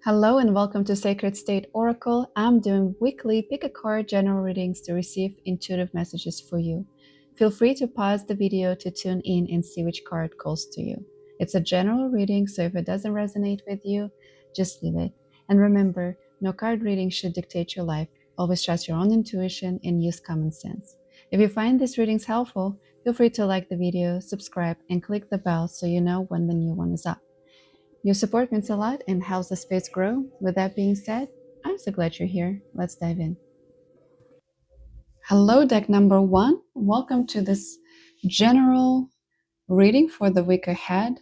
Hello and welcome to Sacred State Oracle. I'm doing weekly pick a card general readings to receive intuitive messages for you. Feel free to pause the video to tune in and see which card calls to you. It's a general reading, so if it doesn't resonate with you, just leave it. And remember, no card reading should dictate your life. Always trust your own intuition and use common sense. If you find these readings helpful, feel free to like the video, subscribe, and click the bell so you know when the new one is up. Your support means a lot and helps the space grow. With that being said, I'm so glad you're here. Let's dive in. Hello, deck number 1. Welcome to this general reading for the week ahead.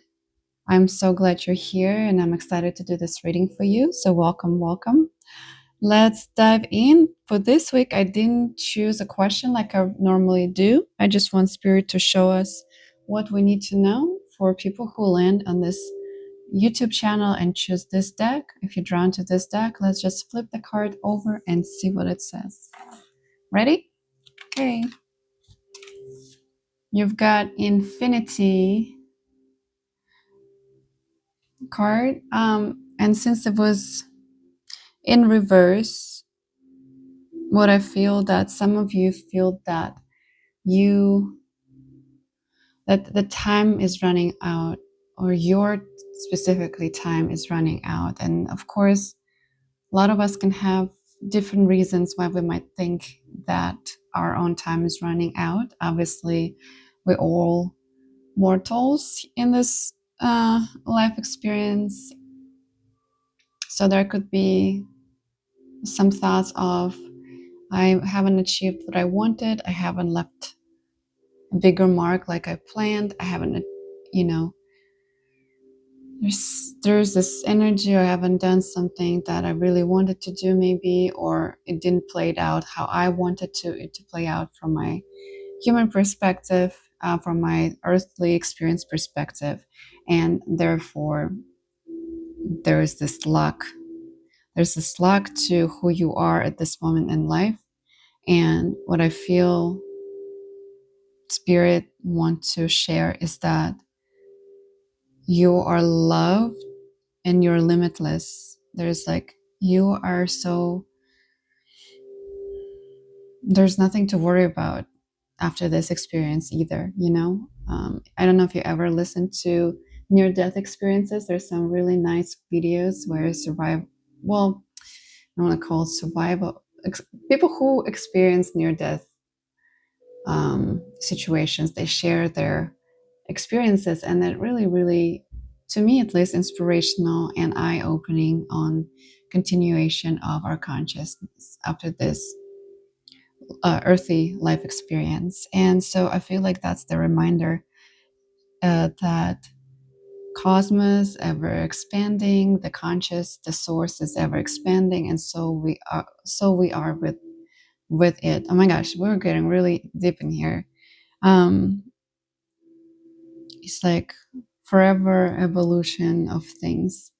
I'm so glad you're here and I'm excited to do this reading for you. So welcome, welcome. Let's dive in. For this week, I didn't choose a question like I normally do. I just want Spirit to show us what we need to know for people who land on this YouTube channel and choose this deck. If you're drawn to this deck, let's just flip the card over and see what it says. Ready? Okay. You've got Infinity card. And since it was in reverse, what I feel that some of you feel that the time is running out, or your specifically time is running out. And of course, a lot of us can have different reasons why we might think that our own time is running out. Obviously, we're all mortals in this life experience. So there could be some thoughts of, I haven't achieved what I wanted. I haven't left a bigger mark like I planned. I haven't, there's this energy, or I haven't done something that I really wanted to do maybe, or it didn't play it out how I wanted it to play out from my human perspective, from my earthly experience perspective. And therefore, there's this lack to who you are at this moment in life. And what I feel Spirit wants to share is that you are loved and you're limitless. There's you are so, there's nothing to worry about after this experience either, I don't know if you ever listened to near-death experiences. There's some really nice videos where I want to call it survival, people who experience near-death situations, they share their experiences, and that really, to me at least, inspirational and eye-opening on continuation of our consciousness after this earthy life experience. And so I feel like that's the reminder that cosmos ever expanding, the conscious, the source is ever expanding, and so we are with it. Oh my gosh, we're getting really deep in here. It's like forever evolution of things.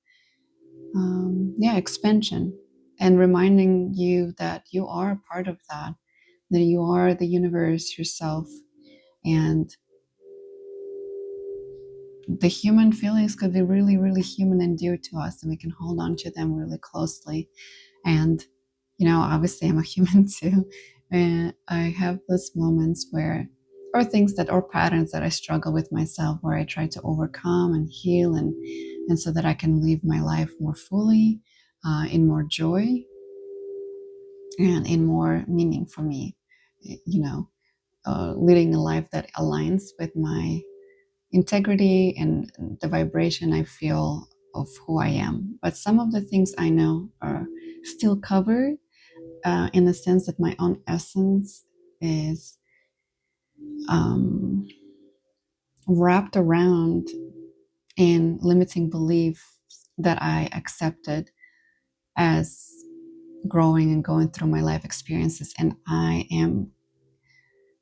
Expansion, and reminding you that you are a part of that you are the universe yourself, and the human feelings could be really human and dear to us, and we can hold on to them really closely. And obviously I'm a human too, and I have those moments where, or things that, or patterns that I struggle with myself, where I try to overcome and heal, and so that I can live my life more fully, in more joy and in more meaning for me, leading a life that aligns with my integrity and the vibration I feel of who I am. But some of the things I know are still covered, in the sense that my own essence is wrapped around in limiting beliefs that I accepted as growing and going through my life experiences. And I am,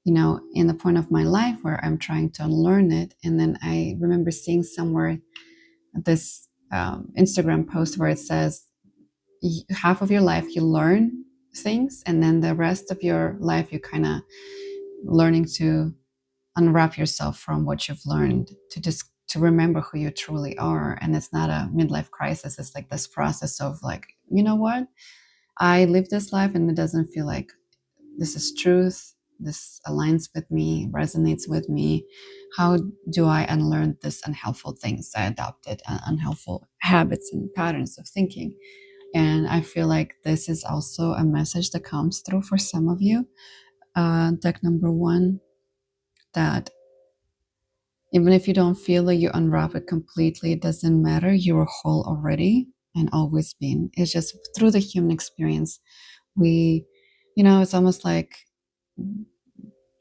in the point of my life where I'm trying to unlearn it. And then I remember seeing somewhere this Instagram post where it says, half of your life you learn things, and then the rest of your life you kind of learning to unwrap yourself from what you've learned, to to remember who you truly are. And it's not a midlife crisis. It's like this process of like, you know what? I live this life and it doesn't feel like this is truth. This aligns with me, resonates with me. How do I unlearn this unhelpful things I adopted, unhelpful habits and patterns of thinking? And I feel like this is also a message that comes through for some of you. Deck number 1, that even if you don't feel that you unwrap it completely, it doesn't matter. You're whole already and always been. It's just through the human experience. It's almost like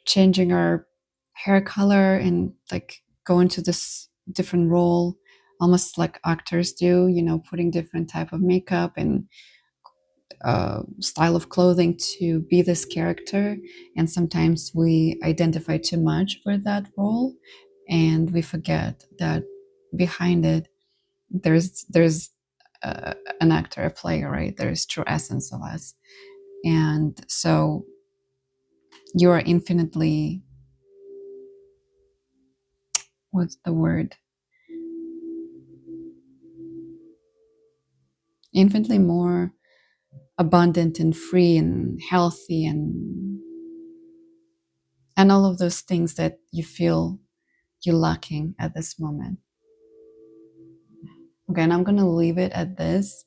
changing our hair color and like go into this different role, almost like actors do, putting different type of makeup and style of clothing to be this character. And sometimes we identify too much for that role and we forget that behind it there's an actor, a player, right? There's true essence of us. And so you are infinitely, what's the word, infinitely more abundant and free and healthy and all of those things that you feel you're lacking at this moment. Okay, and I'm going to leave it at this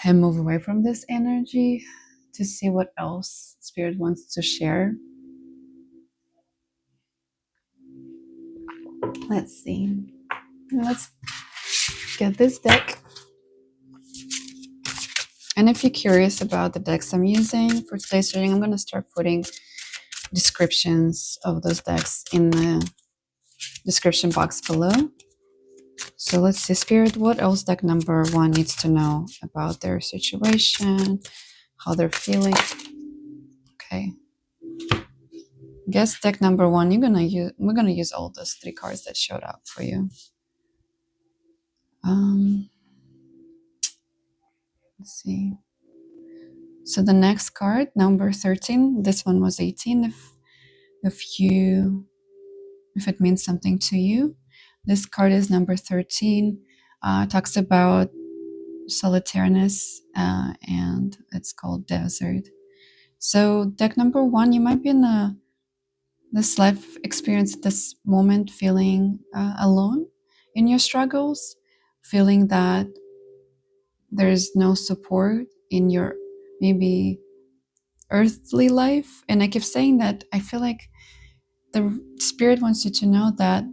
and move away from this energy to see what else Spirit wants to share. Let's see. Let's get this deck. And if you're curious about the decks I'm using for today's reading, I'm going to start putting descriptions of those decks in the description box below. So let's see, Spirit, what else deck number 1 needs to know about their situation, how they're feeling. Okay. Guess deck number 1, we're gonna use all those 3 cards that showed up for you. Let's see. So the next card, number 13, this one was 18. If it means something to you, this card is number 13. Talks about solitariness, and it's called Desert. So deck number 1, you might be in this life experience at this moment feeling alone in your struggles, feeling that there's no support in your maybe earthly life. And I keep saying that I feel like the Spirit wants you to know that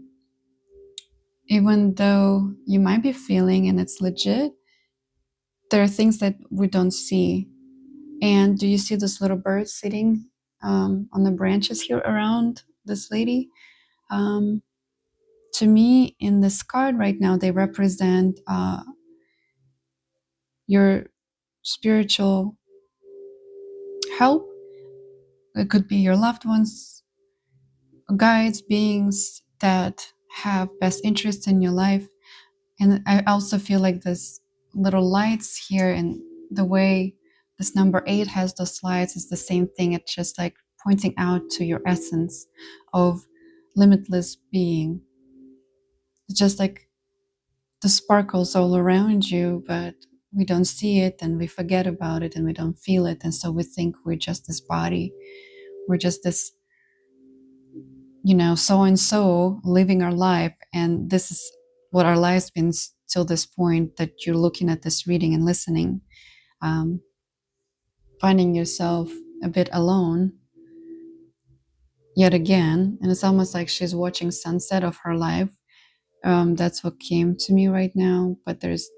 even though you might be feeling and it's legit, there are things that we don't see. And do you see this little bird sitting on the branches here around this lady? To me, in this card right now, they represent your spiritual help. It could be your loved ones, guides, beings that have best interests in your life. And I also feel like this little lights here and the way this number 8 has those lights is the same thing. It's just like pointing out to your essence of limitless being. It's just like the sparkles all around you, but we don't see it and we forget about it and we don't feel it. And so we think we're just this body. We're just this, so-and-so living our life. And this is what our life's been till this point that you're looking at this reading and listening, finding yourself a bit alone yet again. And it's almost like she's watching sunset of her life. That's what came to me right now. But there's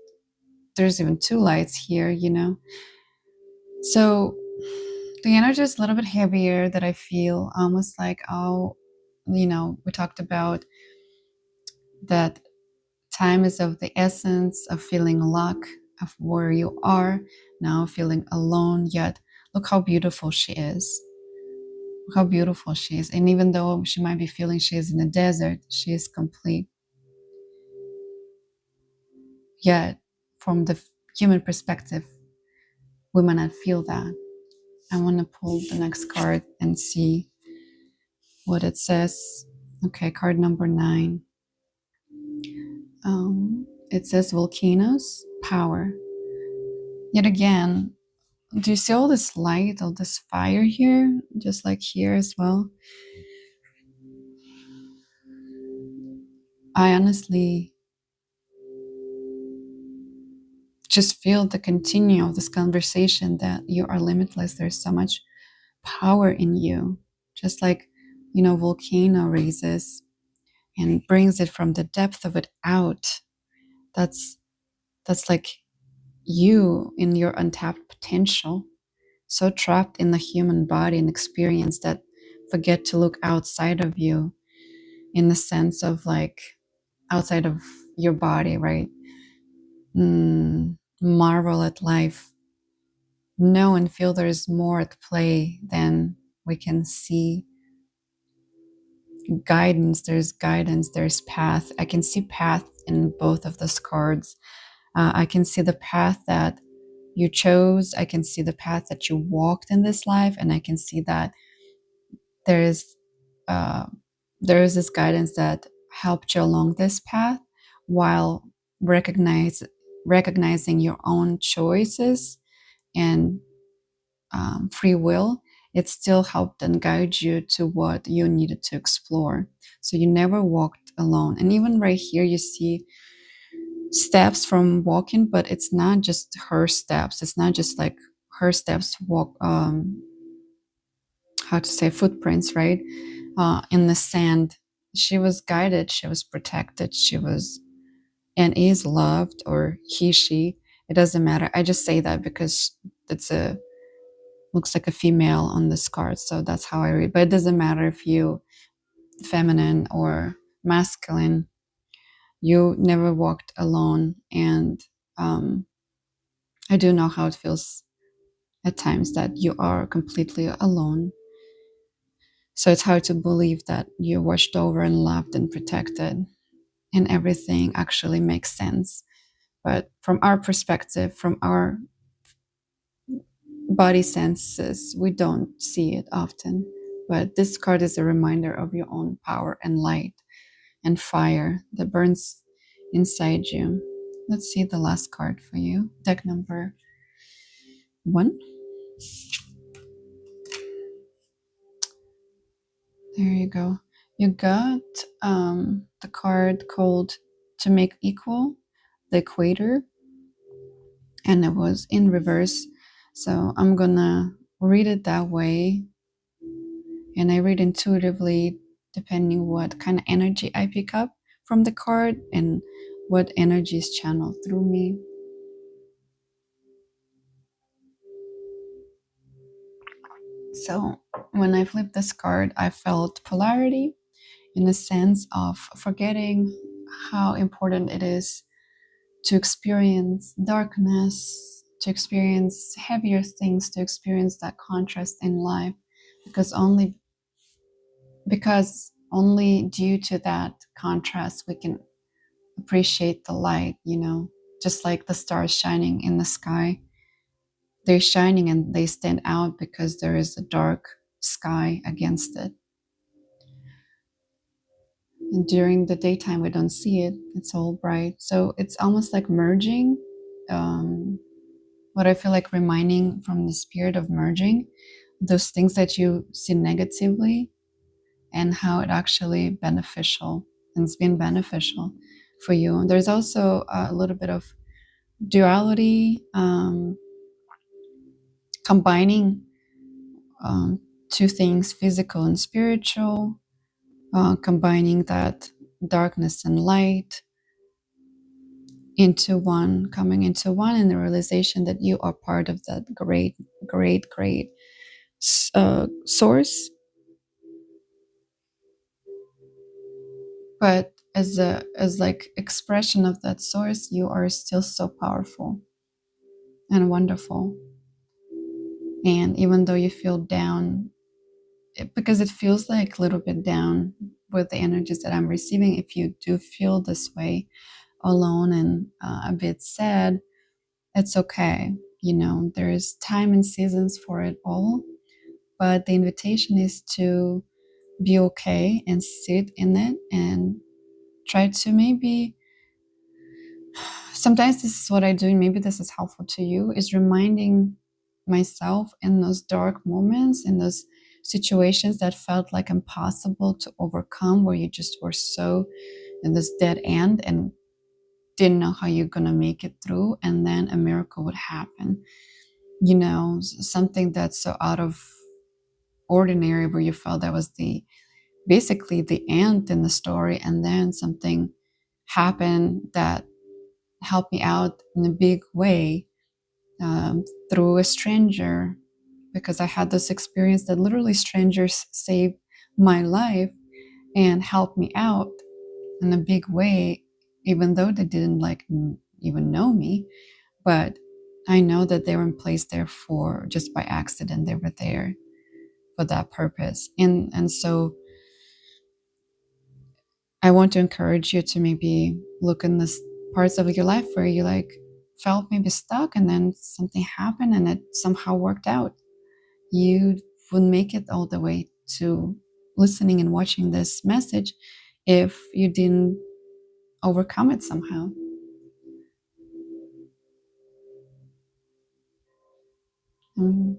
even 2 lights here, So the energy is a little bit heavier that I feel, almost like, we talked about that time is of the essence of feeling lack of where you are, now feeling alone, yet look how beautiful she is. Look how beautiful she is. And even though she might be feeling she is in a desert, she is complete. Yet, from the human perspective, we might not feel that. I want to pull the next card and see what it says. Okay, card number 9. It says volcanoes, power. Yet again, do you see all this light, all this fire here? Just like here as well. I honestly just feel the continue of this conversation that you are limitless. There's so much power in you. Just like, volcano raises and brings it from the depth of it out. That's like you in your untapped potential, so trapped in the human body and experience that forget to look outside of you, in the sense of like outside of your body, right? Marvel at life, know and feel there's more at play than we can see. Guidance, there's path. I can see path in both of those cards. I can see the path that you chose. I can see the path that you walked in this life, and I can see that there is this guidance that helped you along this path, while recognizing your own choices and free will. It still helped and guide you to what you needed to explore. So you never walked alone. And even right here, you see steps from walking, but it's not just her steps. It's not just like her steps walk, footprints, right? In the sand. She was guided, she was protected, she was and is loved, or he, she. It doesn't matter. I just say that because looks like a female on this card, so that's how I read. But it doesn't matter if you feminine or masculine. You never walked alone, and I do know how it feels at times that you are completely alone. So it's hard to believe that you're watched over and loved and protected, and everything actually makes sense. But from our perspective, from our body senses, we don't see it often. But this card is a reminder of your own power and light and fire that burns inside you. Let's see the last card for you. Deck number 1. There you go. You got the card called To Make Equal, the equator, and it was in reverse. So I'm gonna read it that way, and I read intuitively depending what kind of energy I pick up from the card and what energy is channeled through me. So when I flipped this card, I felt polarity, in the sense of forgetting how important it is to experience darkness, to experience heavier things, to experience that contrast in life, because only due to that contrast we can appreciate the light, just like the stars shining in the sky. They're shining and they stand out because there is a dark sky against it. And during the daytime, we don't see it. It's all bright. So it's almost like merging. What I feel like reminding from the spirit of merging, those things that you see negatively and how it actually beneficial, and it's been beneficial for you. There's also a little bit of duality, combining two things, physical and spiritual, combining that darkness and light into one, coming into one, and the realization that you are part of that great, great, great source. But as like expression of that source, you are still so powerful and wonderful. And even though you feel down, because it feels like a little bit down with the energies that I'm receiving, if you do feel this way, alone and a bit sad, it's okay. There's time and seasons for it all. But the invitation is to be okay and sit in it and try to maybe, sometimes this is what I do, and maybe this is helpful to you, is reminding myself in those dark moments, in those situations that felt like impossible to overcome, where you just were so in this dead end and didn't know how you're going to make it through, and then a miracle would happen. You know, something that's so out of ordinary, where you felt that was basically the end in the story, and then something happened that helped me out in a big way, through a stranger, because I had this experience that literally strangers saved my life and helped me out in a big way, even though they didn't like even know me. But I know that they were in place there for just by accident. They were there for that purpose. And so I want to encourage you to maybe look in this parts of your life where you like felt maybe stuck, and then something happened and it somehow worked out. You wouldn't make it all the way to listening and watching this message if you didn't overcome it somehow. I'm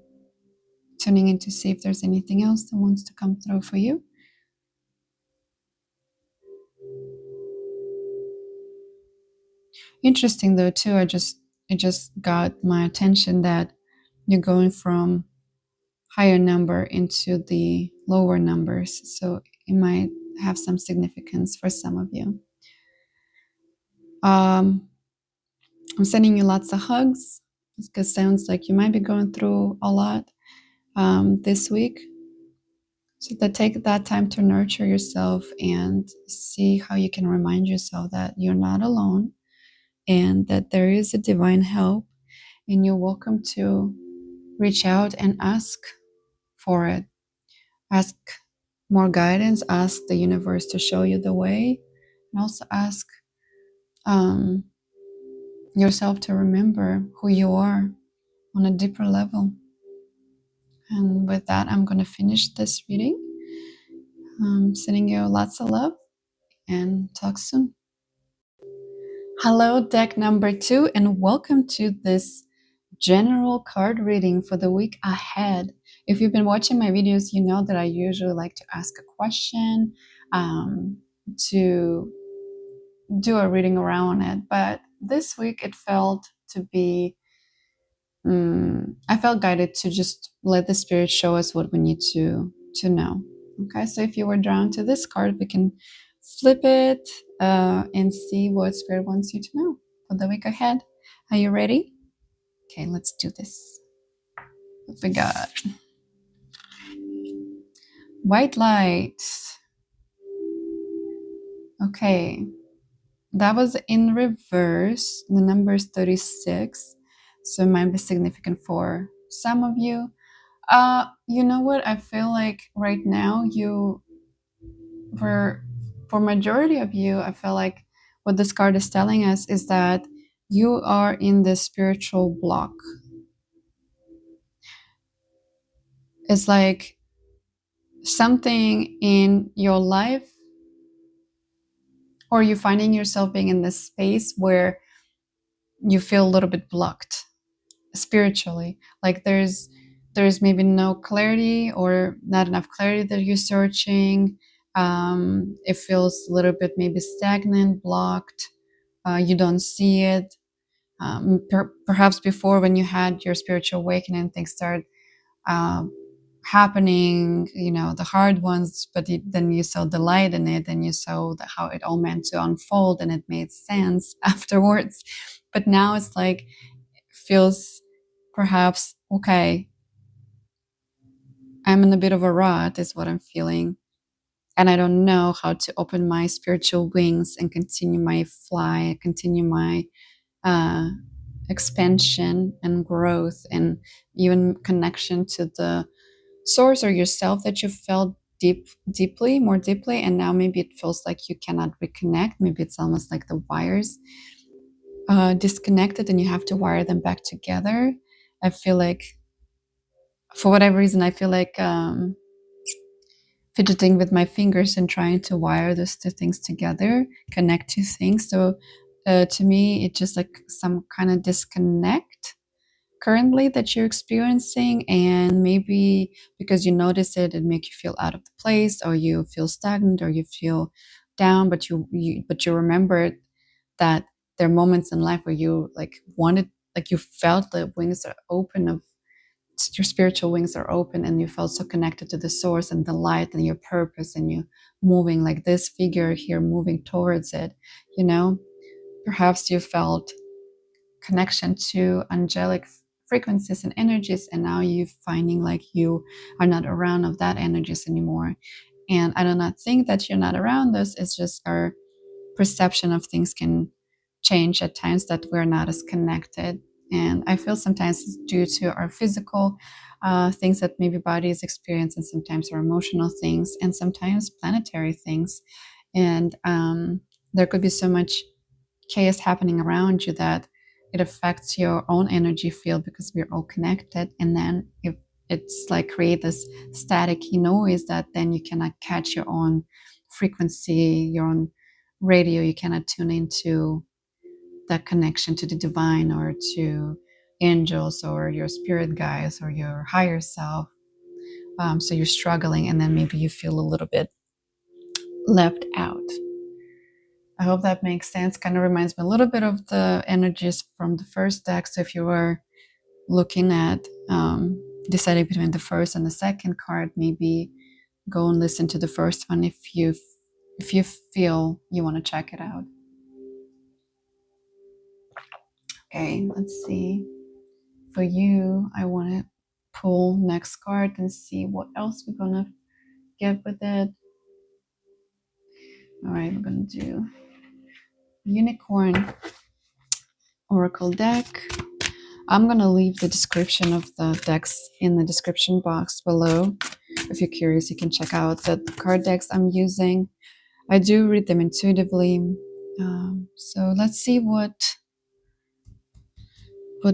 tuning in to see if there's anything else that wants to come through for you. Interesting though too, it just got my attention that you're going from higher number into the lower numbers, so it might have some significance for some of you. I'm sending you lots of hugs, because it sounds like you might be going through a lot this week. So take that time to nurture yourself and see how you can remind yourself that you're not alone, and that there is a divine help, and you're welcome to reach out and ask for it. Ask more guidance, ask the universe to show you the way, and also ask yourself to remember who you are on a deeper level. And with that, I'm going to finish this reading. Sending you lots of love, and talk soon. Hello, deck number 2, and welcome to this general card reading for the week ahead. If you've been watching my videos, you know that I usually like to ask a question, to do a reading around it. But this week it felt to be, I felt guided to just let the spirit show us what we need to know. Okay, so if you were drawn to this card, we can flip it and see what spirit wants you to know for the week ahead. Are you ready? Okay, let's do this. What we got? White light. Okay, that was in reverse. The number is 36, so it might be significant for some of you. You know what? I feel like right now for majority of you, I feel like what this card is telling us is that you are in the spiritual block. It's like something in your life, or you're finding yourself being in this space where you feel a little bit blocked spiritually. Like there's maybe no clarity, or not enough clarity that you're searching. It feels a little bit maybe stagnant, blocked. You don't see it. Perhaps before, when you had your spiritual awakening, things started happening, you know, the hard ones, but then you saw the light in it, and you saw how it all meant to unfold, and it made sense afterwards. But now it's like, feels perhaps, okay, I'm in a bit of a rut, is what I'm feeling, and I don't know how to open my spiritual wings and continue my fly, continue my expansion and growth, and even connection to the source or yourself that you felt more deeply, and now maybe it feels like you cannot reconnect. Maybe it's almost like the wires disconnected, and you have to wire them back together. I feel like, for whatever reason, I feel like fidgeting with my fingers and trying to wire those two things together, connect two things. So to me, it's just like some kind of disconnect currently that you're experiencing, and maybe because you notice it, it makes you feel out of the place, or you feel stagnant, or you feel down, but you remember that there are moments in life where you like wanted, like you felt the wings are open of your spiritual wings are open, and you felt so connected to the source and the light and your purpose, and you moving like this figure here moving towards it, you know. Perhaps you felt connection to angelic frequencies and energies, and now you're finding like you are not around of that energies anymore. And I do not think that you're not around us, it's just our perception of things can change at times, that we're not as connected. And I feel sometimes it's due to our physical things that maybe bodies experience, and sometimes our emotional things, and sometimes planetary things. And there could be so much chaos happening around you that it affects your own energy field, because we're all connected. And then if it's like create this staticky noise that then you cannot catch your own frequency, your own radio, you cannot tune into that connection to the divine, or to angels, or your spirit guides, or your higher self. So you're struggling, and then maybe you feel a little bit left out. I hope that makes sense. Kind of reminds me a little bit of the energies from the first deck. So if you were looking at deciding between the first and the second card, maybe go and listen to the first one if you feel you want to check it out. Okay, let's see. For you, I want to pull next card and see what else we're gonna get with it. All right, we're gonna do Unicorn Oracle deck. I'm going to leave the description of the decks in the description box below. If you're curious, you can check out the card decks I'm using. I do read them intuitively. So let's see what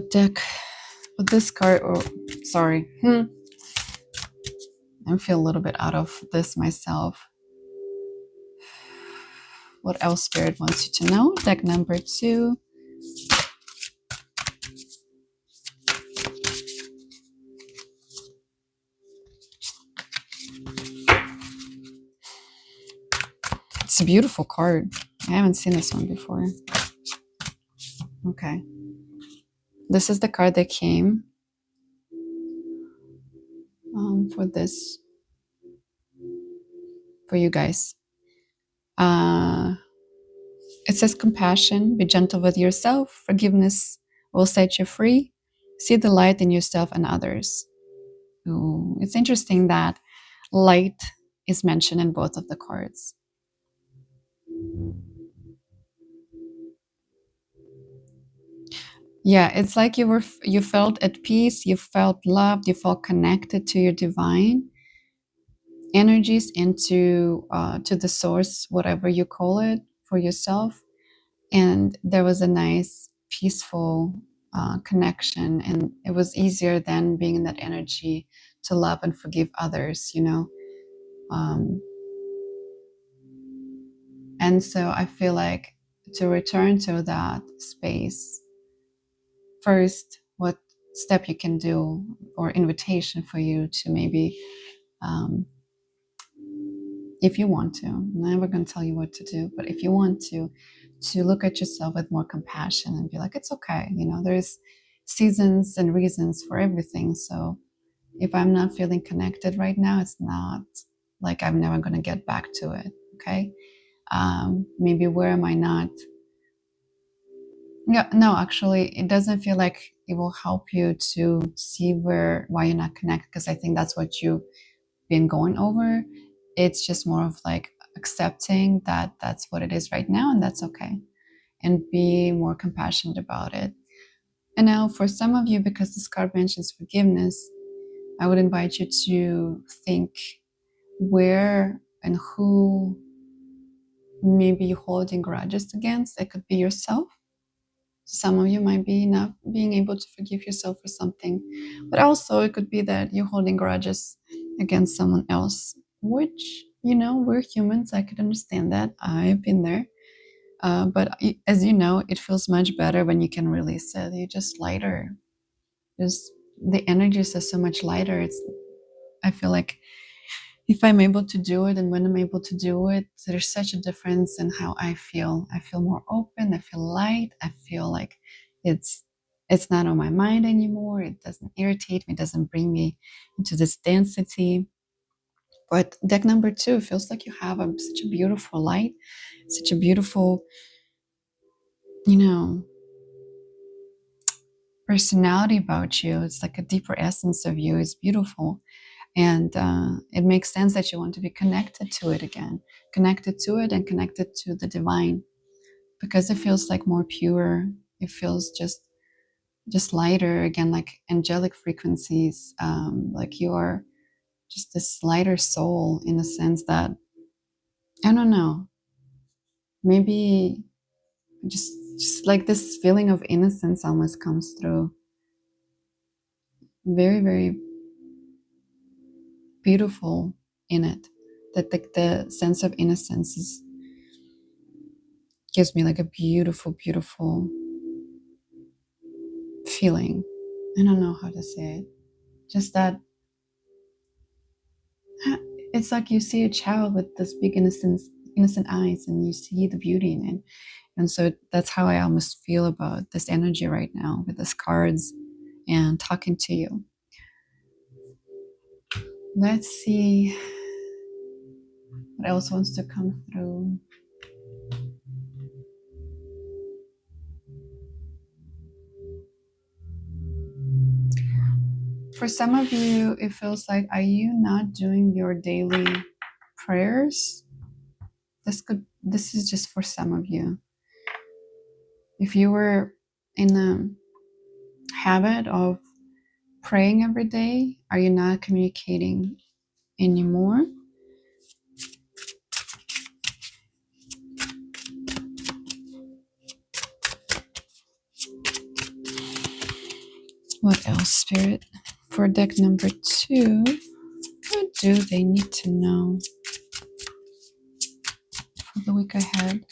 deck, what this card, or sorry, I feel a little bit out of this myself. What else Spirit wants you to know? Deck number 2. It's a beautiful card. I haven't seen this one before. Okay. This is the card that came for this, for you guys. It says compassion, be gentle with yourself, forgiveness will set you free, see the light in yourself and others. Ooh, it's interesting that light is mentioned in both of the cards. Yeah, it's like you felt at peace, you felt loved, you felt connected to your divine energies, into to the source, whatever you call it for yourself. And there was a nice peaceful connection, and it was easier than being in that energy to love and forgive others, you know. And so I feel like to return to that space, first, what step you can do, or invitation for you to maybe, if you want to, I'm never going to tell you what to do, but if you want to look at yourself with more compassion and be like, it's okay, you know, there's seasons and reasons for everything. So if I'm not feeling connected right now, it's not like I'm never going to get back to it. Okay. Maybe where am I not? Yeah, no, actually, it doesn't feel like it will help you to see why you're not connected, because I think that's what you've been going over. It's just more of like accepting that that's what it is right now, and that's okay, and be more compassionate about it. And now for some of you, because this card mentions forgiveness, I would invite you to think where and who maybe you're holding grudges against. It could be yourself. Some of you might be not being able to forgive yourself for something, but also it could be that you're holding grudges against someone else. which, you know, we're humans. I could understand that. I've been there. But as you know, it feels much better when you can release it. You're just lighter. Just the energies are so much lighter. I feel like if I'm able to do it and when I'm able to do it, there's such a difference in how I feel. I feel more open. I feel light. I feel like it's it's not on my mind anymore. It doesn't irritate me. It doesn't bring me into this density. But deck number 2 feels like you have such a beautiful light, such a beautiful, you know, personality about you. It's like a deeper essence of you. It's beautiful. And it makes sense that you want to be connected to it again, connected to it and connected to the divine, because it feels like more pure. It feels just lighter again, like angelic frequencies. Like you are just this lighter soul in the sense that, I don't know, maybe just like this feeling of innocence almost comes through. Very, very beautiful in it. That the sense of innocence gives me like a beautiful, beautiful feeling. I don't know how to say it. Just that it's like you see a child with this big innocent eyes, and you see the beauty in it. And so that's how I almost feel about this energy right now with these cards and talking to you. Let's see what else wants to come through. For some of you, it feels like, are you not doing your daily prayers? This is just for some of you. If you were in a habit of praying every day, are you not communicating anymore? What else, Spirit? For deck number 2, what do they need to know for the week ahead?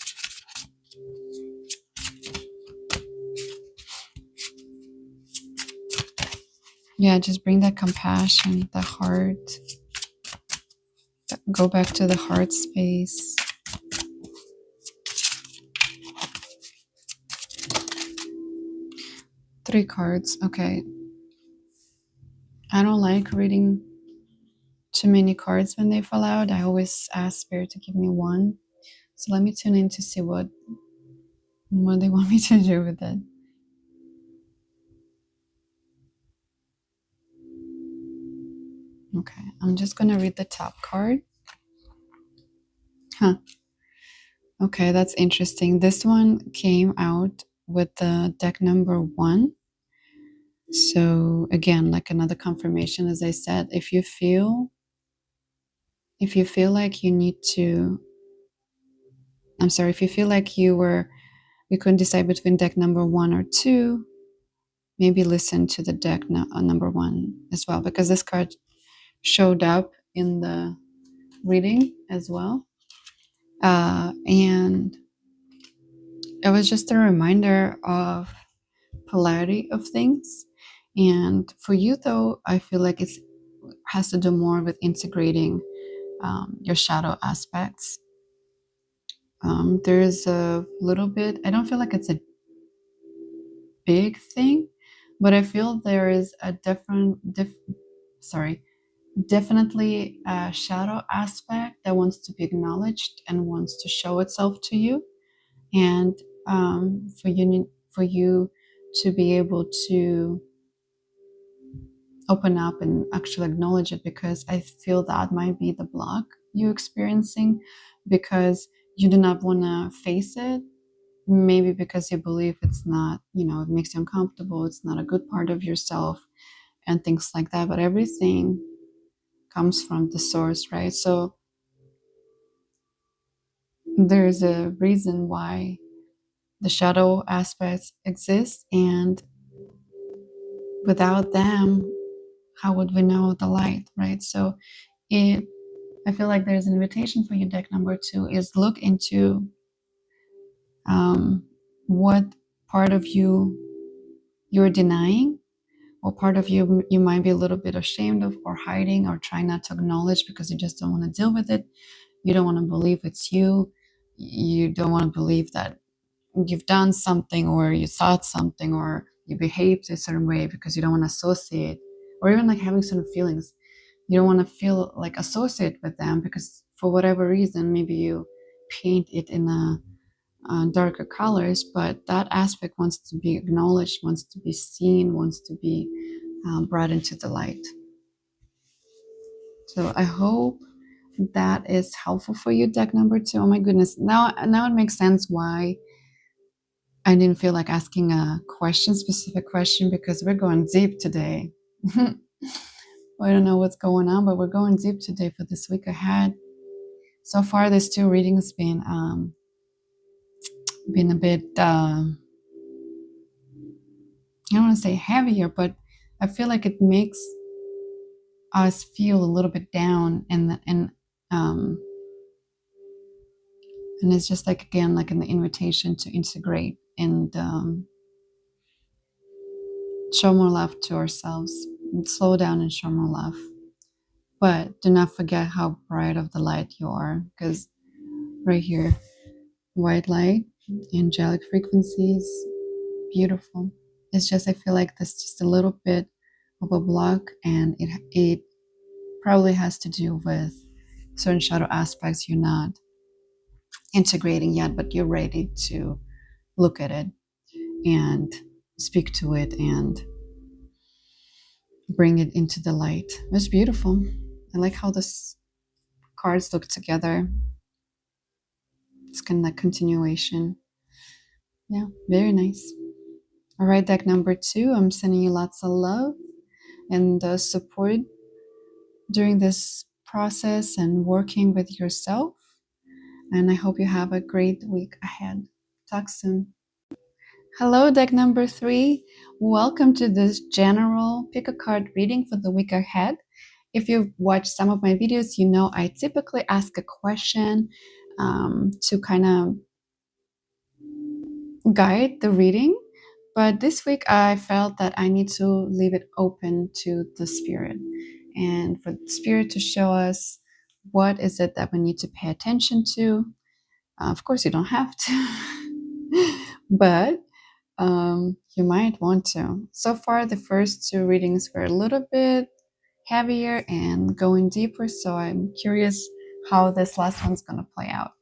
Yeah, just bring that compassion, the heart. Go back to the heart space. Three cards. Okay. I don't like reading too many cards when they fall out. I always ask Spirit to give me one. So let me tune in to see what they want me to do with it. Okay, I'm just going to read the top card. Okay, that's interesting. This one came out with the deck number 1. So again, like another confirmation, as I said, if you feel like you need to, if you feel like you couldn't decide between deck number 1 or 2, maybe listen to the deck number 1 as well, because this card showed up in the reading as well. And it was just a reminder of polarity of things. And for you, though, I feel like it has to do more with integrating your shadow aspects. There's a little bit, I don't feel like it's a big thing, but I feel there is a definitely a shadow aspect that wants to be acknowledged and wants to show itself to you. And for you to be able to open up and actually acknowledge it, because I feel that might be the block you're experiencing, because you do not want to face it, maybe because you believe it's not, it makes you uncomfortable, it's not a good part of yourself and things like that. But everything comes from the source, right? So there's a reason why the shadow aspects exist, and without them, how would we know the light, right? So it I feel like there's an invitation for you. Deck number 2 is look into what part of you you're denying, what part of you might be a little bit ashamed of or hiding or trying not to acknowledge because you just don't want to deal with it. You don't want to believe it's you. You don't want to believe that you've done something or you thought something or you behaved a certain way because you don't want to associate, or even like having certain feelings. You don't want to feel like associate with them because for whatever reason, maybe you paint it in a darker colors, but that aspect wants to be acknowledged, wants to be seen, wants to be brought into the light. So I hope that is helpful for you, deck number 2. Oh my goodness. Now it makes sense why I didn't feel like asking a specific question, because we're going deep today. I don't know what's going on, but we're going deep today for this week ahead. So far, these 2 readings been a bit, I don't want to say heavier, but I feel like it makes us feel a little bit down, and it's just like, again, like an invitation to integrate and show more love to ourselves, and slow down and show more love. But do not forget how bright of the light you are, because right here, white light, angelic frequencies, beautiful. It's just, I feel like there's just a little bit of a block, and it probably has to do with certain shadow aspects you're not integrating yet, but you're ready to look at it and speak to it and bring it into the light. It's beautiful. I like how this cards look together. It's kind of like continuation. Yeah, very nice. All right, deck number 2, I'm sending you lots of love and support during this process and working with yourself. And I hope you have a great week ahead. Talk soon. Hello, deck number 3. Welcome to this general pick a card reading for the week ahead. If you've watched some of my videos, you know I typically ask a question to kind of guide the reading. But this week I felt that I need to leave it open to the spirit, and for the spirit to show us what is it that we need to pay attention to. Of course, you don't have to, but you might want to. So far, the first 2 readings were a little bit heavier and going deeper, so I'm curious how this last one's going to play out.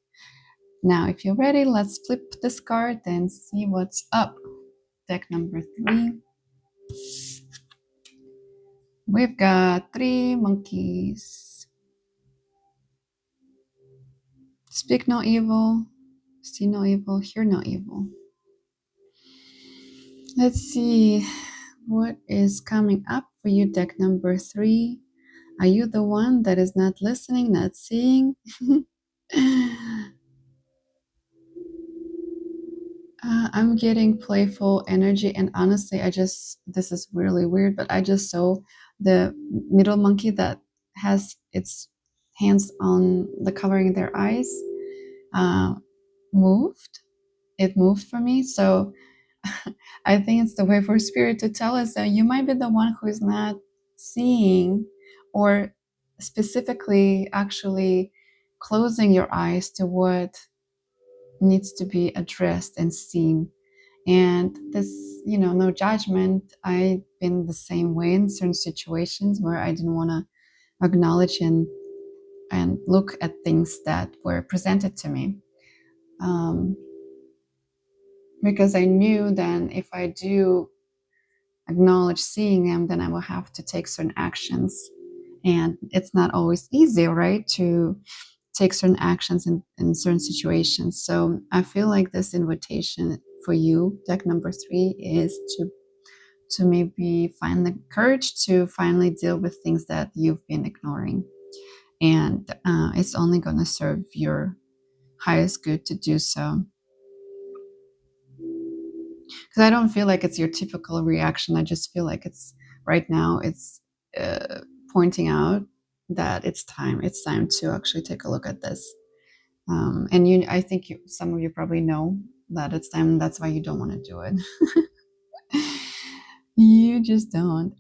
Now, if you're ready, let's flip this card and see what's up. Deck number 3. We've got 3 monkeys. Speak no evil, see no evil, hear no evil. Let's see what is coming up for you, deck number 3. Are you the one that is not listening, not seeing? I'm getting playful energy, and honestly, this is really weird, but I just saw the middle monkey that has its hands on the covering their eyes moved. It moved for me, so I think it's the way for spirit to tell us that you might be the one who is not seeing, or specifically actually closing your eyes to what needs to be addressed and seen. And this, no judgment. I've been the same way in certain situations where I didn't want to acknowledge and look at things that were presented to me, because I knew then if I do acknowledge seeing them, then I will have to take certain actions, and it's not always easy, right, to take certain actions in certain situations. So I feel like this invitation for you, deck number 3, is to maybe find the courage to finally deal with things that you've been ignoring, and it's only going to serve your highest good to do so. Because I don't feel like it's your typical reaction. I just feel like it's right now it's pointing out that it's time to actually take a look at this. And I think some of you probably know that it's time. That's why you don't want to do it. You just don't.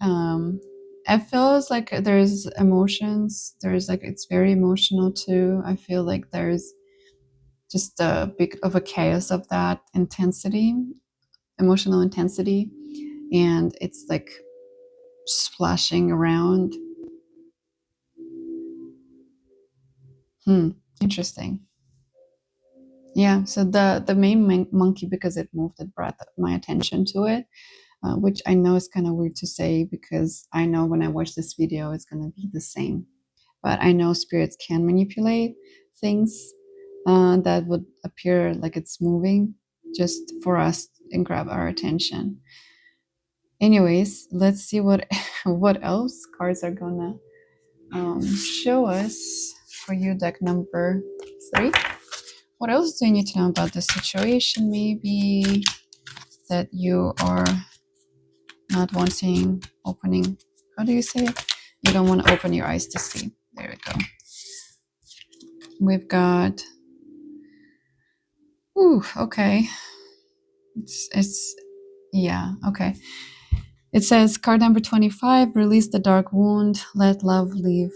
It feels like there's emotions. There's like, it's very emotional too. I feel like there's just a bit of a chaos of that intensity, emotional intensity. And it's like splashing around. Interesting. Yeah, so the main monkey, because it moved, it brought my attention to it, which I know is kind of weird to say, because I know when I watch this video it's going to be the same. But I know spirits can manipulate things that would appear like it's moving, just for us and grab our attention. Anyways, let's see what what else cards are gonna show us for you. Deck number 3. What else do you need to know about the situation? Maybe that you are not wanting opening. How do you say it? You don't want to open your eyes to see. There we go. We've got. Ooh, okay. It's yeah, okay. It says card number 25. Release the dark wound. Let love leave.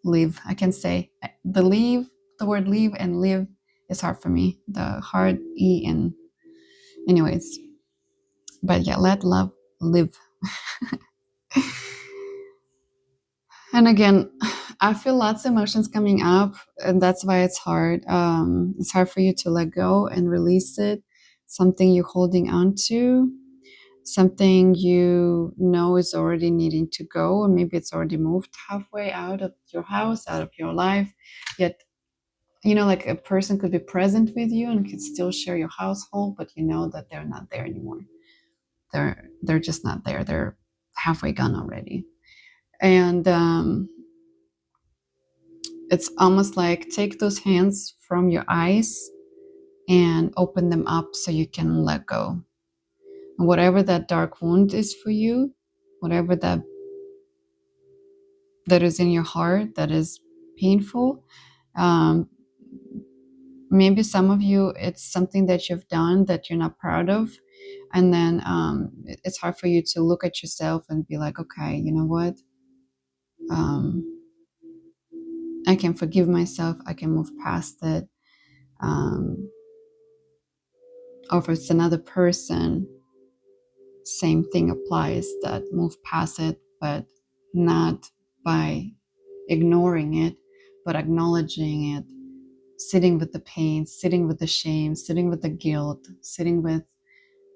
Leave. I can say the leave. The word leave and live is hard for me. The hard E and. Anyways. But yeah, let love live. And again, I feel lots of emotions coming up, and that's why it's hard. It's hard for you to let go and release it. Something you're holding on to, something you know is already needing to go, or maybe it's already moved halfway out of your house, out of your life. Yet, like a person could be present with you and could still share your household, but you know that they're not there anymore. They're just not there. They're halfway gone already. And it's almost like take those hands from your eyes and open them up so you can let go. And whatever that dark wound is for you, whatever that is in your heart that is painful, maybe some of you, it's something that you've done that you're not proud of. And then it's hard for you to look at yourself and be like, okay, you know what? I can forgive myself. I can move past it. Or if it's another person, same thing applies, that move past it, but not by ignoring it, but acknowledging it, sitting with the pain, sitting with the shame, sitting with the guilt, sitting with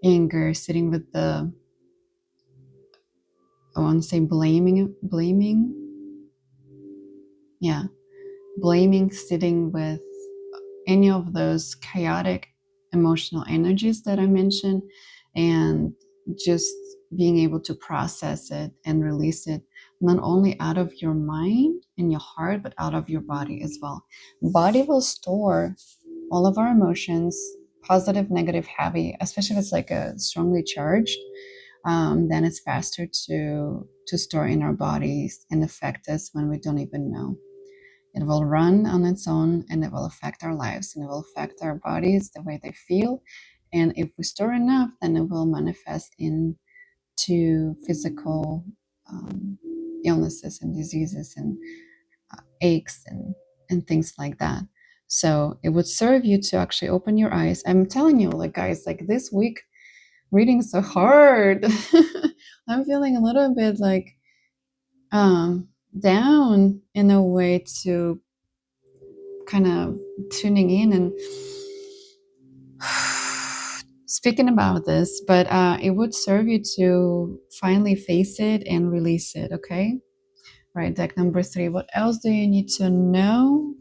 anger, sitting with the, I want to say blaming. Yeah, blaming, sitting with any of those chaotic emotional energies that I mentioned, and just being able to process it and release it, not only out of your mind and your heart, but out of your body as well. Body will store all of our emotions, positive, negative, heavy, especially if it's like a strongly charged, then it's faster to store in our bodies and affect us when we don't even know. It will run on its own, and it will affect our lives, and it will affect our bodies, the way they feel. And if we store enough, then it will manifest into physical illnesses and diseases and aches and things like that. So it would serve you to actually open your eyes. I'm telling you, like, guys, like this week, reading so hard. I'm feeling a little bit like down in a way, to kind of tuning in and speaking about this, but it would serve you to finally face it and release it. Okay, right, deck number 3. What else do you need to know?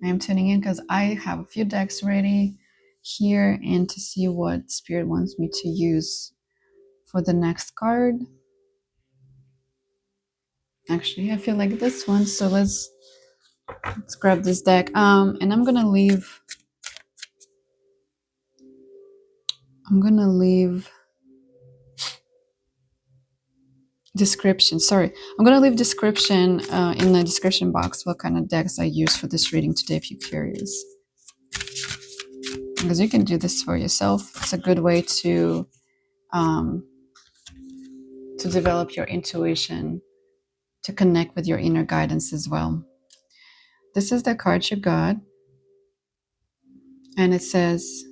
I am tuning in because I have a few decks ready here, and to see what Spirit wants me to use for the next card. Actually, I feel like this one, so let's grab this deck. And I'm gonna leave description. Sorry, I'm gonna leave description in the description box what kind of decks I use for this reading today if you're curious. Because you can do this for yourself. It's a good way um, to develop your intuition, to connect with your inner guidance as well. This is the card you got, and it says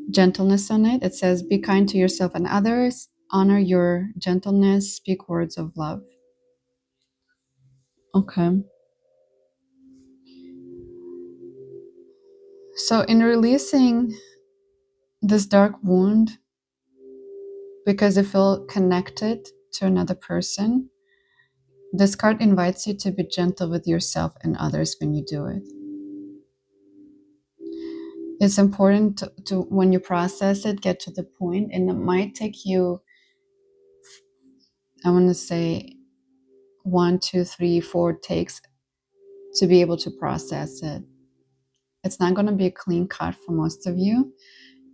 gentleness on it. It says, be kind to yourself and others, honor your gentleness, speak words of love. Okay. So, in releasing this dark wound, because you feel connected to another person, this card invites you to be gentle with yourself and others when you do it. It's important to when you process it, get to the point, and it might take you, I want to say, 1, 2, 3, 4 takes to be able to process it. It's not going to be a clean cut for most of you.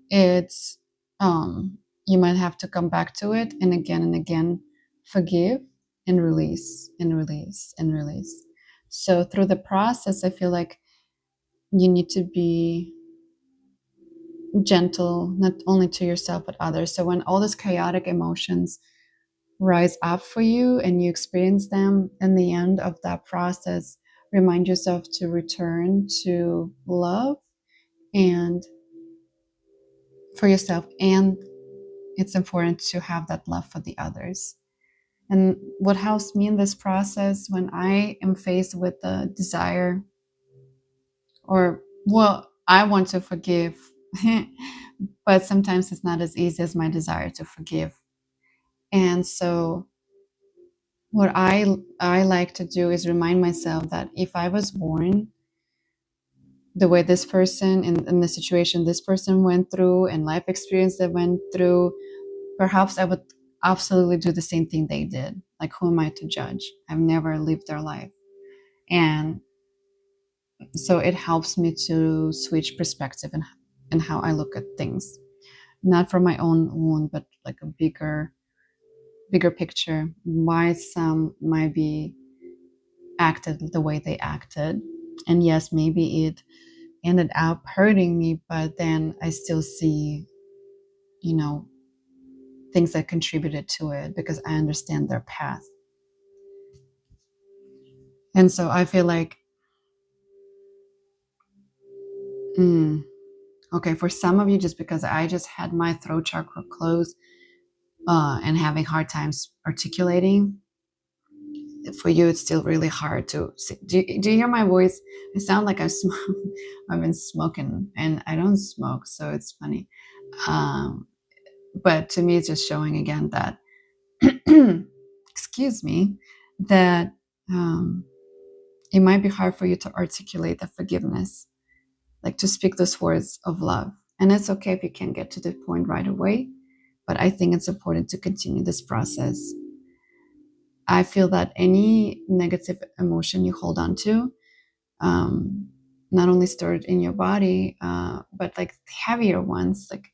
It's you might have to come back to it and again forgive and release and release and release. So through the process, I feel like you need to be gentle, not only to yourself but others. So when all these chaotic emotions rise up for you and you experience them, in the end of that process, remind yourself to return to love and for yourself, and it's important to have that love for the others. And what helps me in this process when I am faced with the desire, or well, I want to forgive, but sometimes it's not as easy as my desire to forgive. And so what I like to do is remind myself that if I was born the way this person in the situation this person went through and life experience they went through, perhaps I would absolutely do the same thing they did. Like, who am I to judge? I've never lived their life. And so it helps me to switch perspective and how I look at things, not from my own wound, but like a bigger picture, why some might be acted the way they acted. And yes, maybe it ended up hurting me, but then I still see, things that contributed to it because I understand their path. And so I feel like, okay, for some of you, just because I just had my throat chakra closed and having hard times articulating, for you, it's still really hard to see. Do you hear my voice? I sound like I've been smoking, and I don't smoke, so it's funny. But to me, it's just showing again that, excuse me, that it might be hard for you to articulate the forgiveness, like to speak those words of love. And it's okay if you can't get to the point right away, but I think it's important to continue this process. I feel that any negative emotion you hold on to, not only stored in your body, but like heavier ones, like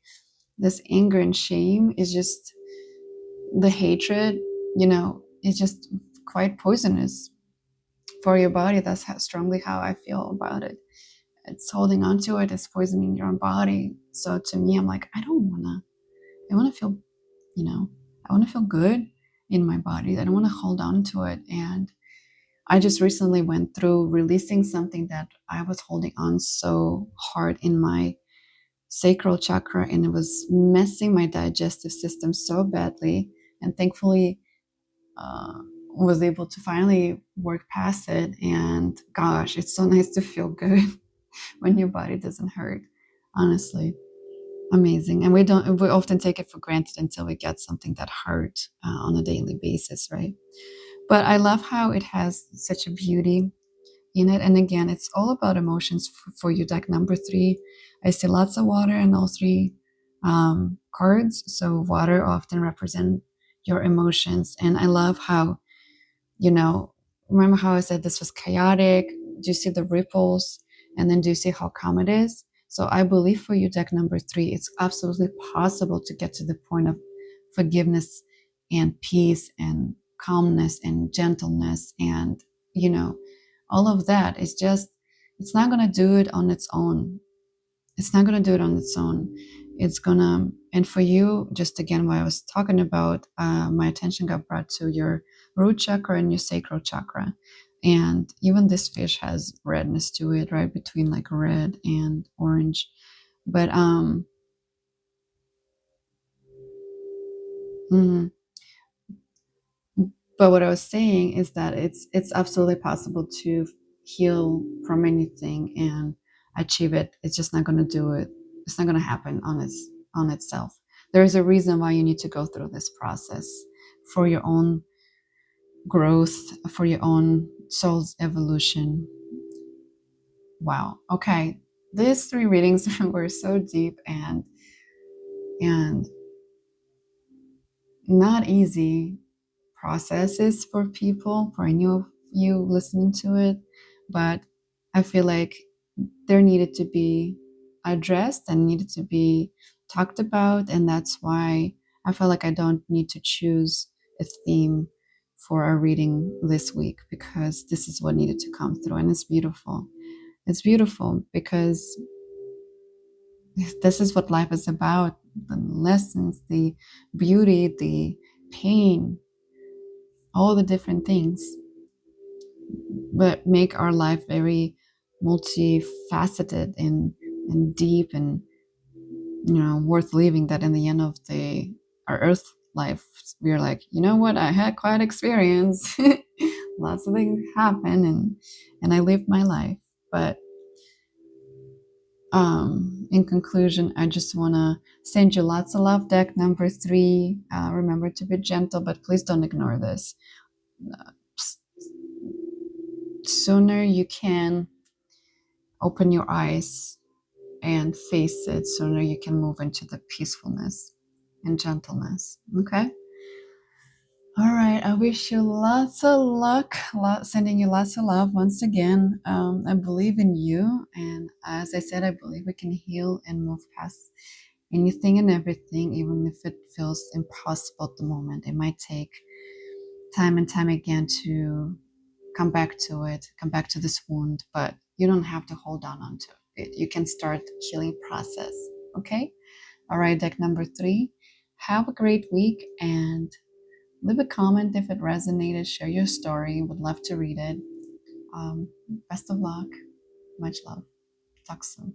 this anger and shame, is just the hatred, is just quite poisonous for your body. That's strongly how I feel about it. It's holding on to it, it's poisoning your body. So to me, I'm like, I want to feel, I want to feel good in my body. I don't want to hold on to it. And I just recently went through releasing something that I was holding on so hard in my sacral chakra, and it was messing my digestive system so badly. And thankfully, was able to finally work past it. And gosh, it's so nice to feel good when your body doesn't hurt. Honestly, amazing. And we often take it for granted until we get something that hurt on a daily basis, right? But I love how it has such a beauty in it. And again, it's all about emotions for you. Deck number 3, I see lots of water in all 3 cards. So water often represent your emotions. And I love how, remember how I said this was chaotic? Do you see the ripples? And then do you see how calm it is? So I believe for you, deck number 3, it's absolutely possible to get to the point of forgiveness and peace and calmness and gentleness and, you know, all of that is just, it's not going to do it on its own. It's not going to do it on its own. It's gonna, and for you, just again, what I was talking about, my attention got brought to your root chakra and your sacral chakra. And even this fish has redness to it, right? Between like red and orange. But, mhm. But what I was saying is that it's absolutely possible to heal from anything and achieve it. It's just not going to do it. It's not going to happen on itself. There is a reason why you need to go through this process for your own growth, for your own soul's evolution. Wow. Okay. These 3 readings were so deep and not easy processes for people, for any of you listening to it, but I feel like there needed to be addressed and needed to be talked about, and that's why I feel like I don't need to choose a theme for our reading this week, because this is what needed to come through, and it's beautiful. It's beautiful because this is what life is about: the lessons, the beauty, the pain, all the different things, but make our life very multifaceted and deep and, you know, worth living. That in the end of our earth life, we're like, you know what, I had quite experience. Lots of things happen and I lived my life. But in conclusion, I just want to send you lots of love. Deck number 3. Remember to be gentle, but please don't ignore this. Sooner you can open your eyes and face it, sooner you can move into the peacefulness and gentleness. Okay? All right. I wish you lots of luck, sending you lots of love once again. I believe in you. And as I said, I believe we can heal and move past anything and everything, even if it feels impossible at the moment. It might take time and time again to come back to it, come back to this wound, but you don't have to hold on onto it. You can start healing process. Okay? All right, deck number 3. Have a great week and leave a comment if it resonated. Share your story. Would love to read it. Best of luck. Much love. Talk soon.